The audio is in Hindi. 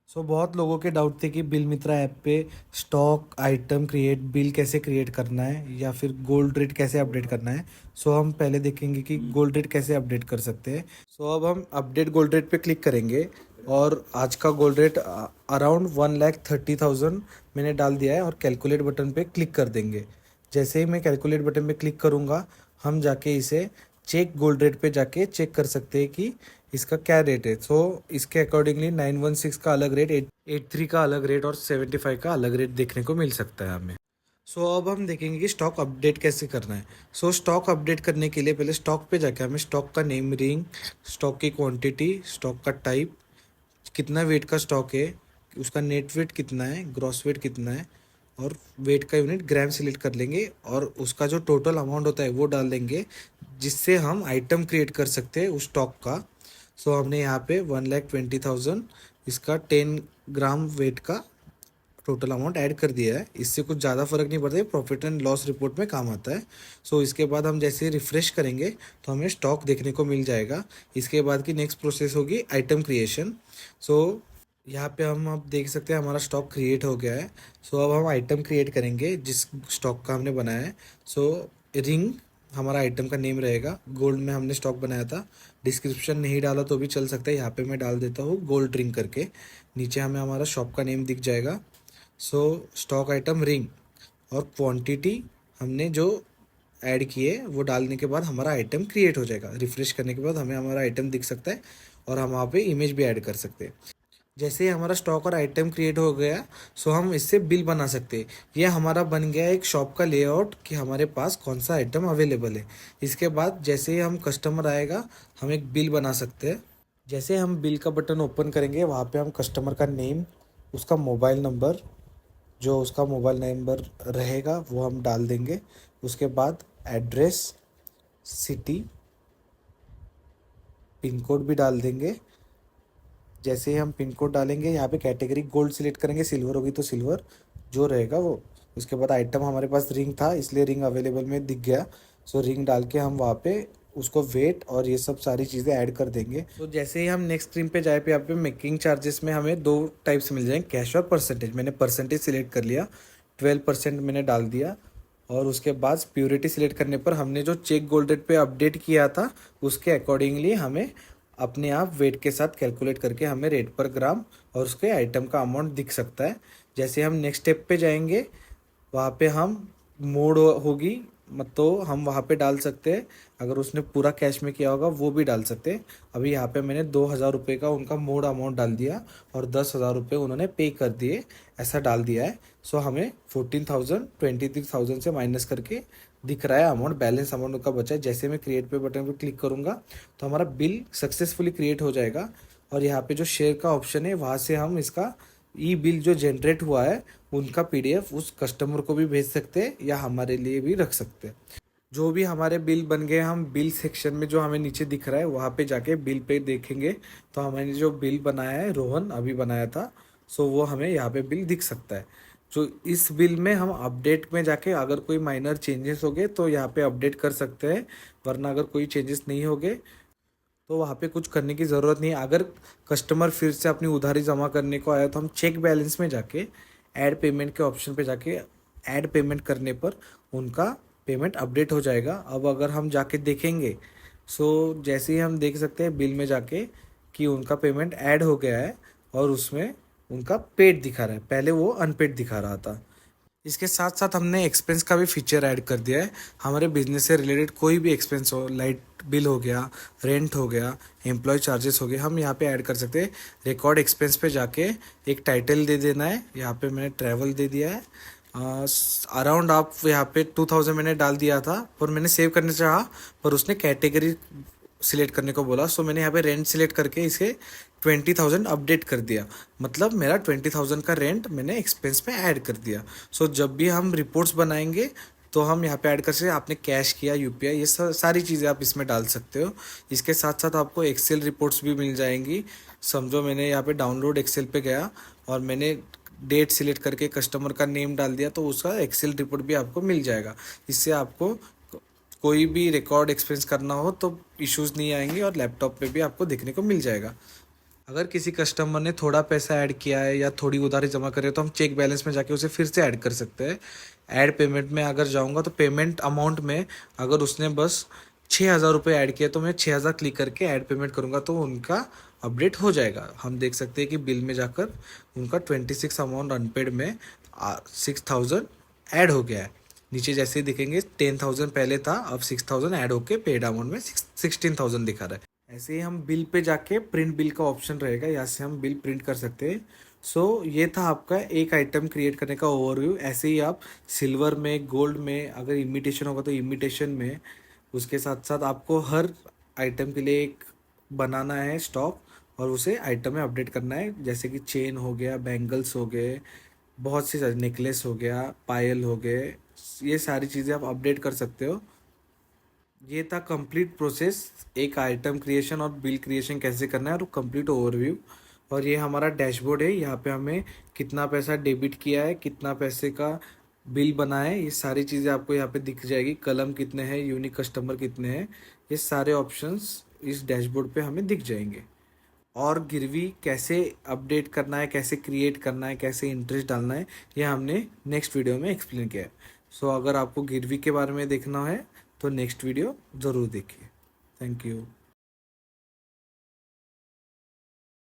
बहुत लोगों के डाउट थे कि बिल मित्रा ऐप पे स्टॉक आइटम क्रिएट बिल कैसे क्रिएट करना है या फिर गोल्ड रेट कैसे अपडेट करना है। हम पहले देखेंगे कि गोल्ड रेट कैसे अपडेट कर सकते हैं। अब हम अपडेट गोल्ड रेट पे क्लिक करेंगे और आज का गोल्ड रेट अराउंड 1,30,000 मैंने डाल दिया है और कैलकुलेट बटन पे क्लिक कर देंगे। जैसे ही मैं कैलकुलेट बटन पे क्लिक करूँगा हम जाके इसे चेक गोल्ड रेट पे जाके चेक कर सकते हैं कि इसका क्या रेट है। इसके अकॉर्डिंगली 916 का अलग रेट, 883 का अलग रेट और 75 का अलग रेट देखने को मिल सकता है हमें। अब हम देखेंगे कि स्टॉक अपडेट कैसे करना है। स्टॉक अपडेट करने के लिए पहले स्टॉक पे जाके हमें स्टॉक का नेम, रिंग, स्टॉक की क्वांटिटी, स्टॉक का टाइप, कितना वेट का स्टॉक है, उसका नेट वेट कितना है, ग्रॉस वेट कितना है और वेट का यूनिट ग्राम सेलेक्ट कर लेंगे और उसका जो टोटल अमाउंट होता है वो डाल देंगे, जिससे हम आइटम क्रिएट कर सकते हैं उस स्टॉक का। हमने यहाँ पे 1,20,000 इसका 10 ग्राम वेट का टोटल अमाउंट ऐड कर दिया है। इससे कुछ ज़्यादा फर्क नहीं पड़ता है, प्रॉफिट एंड लॉस रिपोर्ट में काम आता है। इसके बाद हम जैसे रिफ्रेश करेंगे तो हमें स्टॉक देखने को मिल जाएगा। इसके बाद की नेक्स्ट प्रोसेस होगी आइटम क्रिएशन। यहाँ पे हम अब देख सकते हैं हमारा स्टॉक क्रिएट हो गया है। अब हम आइटम क्रिएट करेंगे जिस स्टॉक का हमने बनाया है। रिंग हमारा आइटम का नेम रहेगा, गोल्ड में हमने स्टॉक बनाया था। डिस्क्रिप्शन नहीं डाला तो भी चल सकता है, यहाँ पे मैं डाल देता हूँ गोल्ड रिंग करके। नीचे हमें हमारा शॉप का नेम दिख जाएगा। स्टॉक आइटम रिंग और क्वांटिटी हमने जो ऐड किए वो डालने के बाद हमारा आइटम क्रिएट हो जाएगा। रिफ्रेश करने के बाद हमें हमारा आइटम दिख सकता है और हम वहाँ पे इमेज भी ऐड कर सकते हैं। जैसे ही हमारा स्टॉक और आइटम क्रिएट हो गया हम इससे बिल बना सकते हैं। ये हमारा बन गया एक शॉप का लेआउट कि हमारे पास कौन सा आइटम अवेलेबल है। इसके बाद जैसे ही हम कस्टमर आएगा हम एक बिल बना सकते हैं। जैसे हम बिल का बटन ओपन करेंगे वहाँ पे हम कस्टमर का नेम, उसका मोबाइल नंबर, जो उसका मोबाइल नंबर रहेगा वो हम डाल देंगे। उसके बाद एड्रेस, सिटी, पिन कोड भी डाल देंगे। जैसे ही हम पिन कोड डालेंगे यहाँ पे कैटेगरी गोल्ड सिलेक्ट करेंगे, सिल्वर होगी तो सिल्वर जो रहेगा वो। उसके बाद आइटम हमारे पास रिंग था इसलिए रिंग अवेलेबल में दिख गया। रिंग डाल के हम वहाँ पे उसको वेट और ये सब सारी चीज़ें ऐड कर देंगे। जैसे ही हम नेक्स्ट स्क्रीन पे जाए पे यहाँ पे मेकिंग चार्जेस में हमें दो टाइप्स मिल जाएंगे, कैश और परसेंटेज। मैंने परसेंटेज सिलेक्ट कर लिया, 12% मैंने डाल दिया। और उसके बाद प्योरिटी सिलेक्ट करने पर हमने जो चेक गोल्ड रेट पे अपडेट किया था उसके अकॉर्डिंगली हमें अपने आप वेट के साथ कैलकुलेट करके हमें रेट पर ग्राम और उसके आइटम का अमाउंट दिख सकता है। जैसे हम नेक्स्ट स्टेप पे जाएंगे वहाँ पे हम मोड होगी तो हम वहाँ पे डाल सकते हैं। अगर उसने पूरा कैश में किया होगा वो भी डाल सकते हैं। अभी यहाँ पे मैंने 2,000 रुपये का उनका मोड अमाउंट डाल दिया और 10,000 रुपये उन्होंने पे कर दिए, ऐसा डाल दिया है। हमें 14,000 23,000 से माइनस करके दिख रहा है अमाउंट, बैलेंस अमाउंट उनका बचा है। जैसे मैं क्रिएट पे बटन पे क्लिक करूँगा तो हमारा बिल सक्सेसफुली क्रिएट हो जाएगा। और यहाँ पे जो शेयर का ऑप्शन है वहाँ से हम इसका ई बिल जो जनरेट हुआ है उनका पीडीएफ उस कस्टमर को भी भेज सकते हैं या हमारे लिए भी रख सकते हैं। जो भी हमारे बिल बन गए हम बिल सेक्शन में जो हमें नीचे दिख रहा है वहाँ पे जाके बिल पे देखेंगे तो हमने जो बिल बनाया है रोहन अभी बनाया था वो हमें यहाँ पे बिल दिख सकता है। इस बिल में हम अपडेट में जाके अगर कोई माइनर चेंजेस हो गए तो यहाँ पे अपडेट कर सकते हैं, वरना अगर कोई चेंजेस नहीं हो गए तो वहाँ पे कुछ करने की ज़रूरत नहीं है। अगर कस्टमर फिर से अपनी उधारी जमा करने को आया तो हम चेक बैलेंस में जाके ऐड पेमेंट के ऑप्शन पे जाके ऐड पेमेंट करने पर उनका पेमेंट अपडेट हो जाएगा। अब अगर हम जाके देखेंगे जैसे ही हम देख सकते हैं बिल में जाके कि उनका पेमेंट ऐड हो गया है और उसमें उनका पेड दिखा रहा है, पहले वो अनपेड दिखा रहा था। इसके साथ साथ हमने एक्सपेंस का भी फीचर ऐड कर दिया है। हमारे बिजनेस से रिलेटेड कोई भी एक्सपेंस हो, लाइट बिल हो गया, रेंट हो गया, एम्प्लॉय चार्जेस हो गए, हम यहाँ पे ऐड कर सकते हैं। रिकॉर्ड एक्सपेंस पे जाके एक टाइटल दे देना है, यहाँ पे मैंने ट्रैवल दे दिया है। अराउंड आप यहाँ पे 2,000 मैंने डाल दिया था पर मैंने सेव करने चाहा पर उसने कैटेगरी सिलेक्ट करने को बोला। मैंने यहाँ पे रेंट सिलेक्ट करके इसे 20,000 अपडेट कर दिया, मतलब मेरा 20,000 का रेंट मैंने एक्सपेंस में ऐड कर दिया। जब भी हम रिपोर्ट्स बनाएंगे तो हम यहाँ पे ऐड कर सकते हैं आपने कैश किया, यूपीआई, ये सारी चीज़ें आप इसमें डाल सकते हो। इसके साथ साथ आपको एक्सेल रिपोर्ट्स भी मिल जाएंगी। समझो मैंने यहाँ पे डाउनलोड एक्सेल पे गया और मैंने डेट सिलेक्ट करके कस्टमर का नेम डाल दिया तो उसका एक्सेल रिपोर्ट भी आपको मिल जाएगा। इससे आपको कोई भी रिकॉर्ड एक्सपेंस करना हो तो इश्यूज नहीं आएंगे और लैपटॉप पे भी आपको देखने को मिल जाएगा। अगर किसी कस्टमर ने थोड़ा पैसा ऐड किया है या थोड़ी उधारी जमा करे तो हम चेक बैलेंस में जाके उसे फिर से ऐड कर सकते हैं। ऐड पेमेंट में अगर जाऊंगा तो पेमेंट अमाउंट में अगर उसने बस 6,000 रुपये ऐड किया तो मैं 6,000 क्लिक करके ऐड पेमेंट करूंगा तो उनका अपडेट हो जाएगा। हम देख सकते हैं कि बिल में जाकर उनका 26 अमाउंट अनपेड में 6,000 ऐड हो गया है। नीचे जैसे ही दिखेंगे 10,000 पहले था, अब 6,000 ऐड होके पेड अमाउंट में 16,000 दिखा रहा है। ऐसे ही हम बिल पे जाके प्रिंट बिल का ऑप्शन रहेगा, यहाँ से हम बिल प्रिंट कर सकते हैं। सो ये था आपका एक आइटम क्रिएट करने का ओवरव्यू। ऐसे ही आप सिल्वर में, गोल्ड में, अगर इमिटेशन होगा तो इमिटेशन में, उसके साथ साथ आपको हर आइटम के लिए एक बनाना है स्टॉक और उसे आइटम में अपडेट करना है। जैसे कि चेन हो गया, बैंगल्स हो गए, बहुत सी सारी नेकलेस हो गया, पायल हो गए, ये सारी चीज़ें आप अपडेट कर सकते हो। ये था कंप्लीट प्रोसेस, एक आइटम क्रिएशन और बिल क्रिएशन कैसे करना है और कंप्लीट ओवरव्यू। और ये हमारा डैशबोर्ड है, यहाँ पे हमें कितना पैसा डेबिट किया है, कितना पैसे का बिल बना है, ये सारी चीज़ें आपको यहाँ पे दिख जाएगी। कलम कितने हैं, यूनिक कस्टमर कितने हैं, ये सारे ऑप्शंस इस डैशबोर्ड पे हमें दिख जाएंगे। और गिरवी कैसे अपडेट करना है, कैसे क्रिएट करना है, कैसे इंटरेस्ट डालना है, ये हमने नेक्स्ट वीडियो में एक्सप्लेन किया है। सो अगर आपको गिरवी के बारे में देखना है तो नेक्स्ट वीडियो ज़रूर देखिए। Thank you.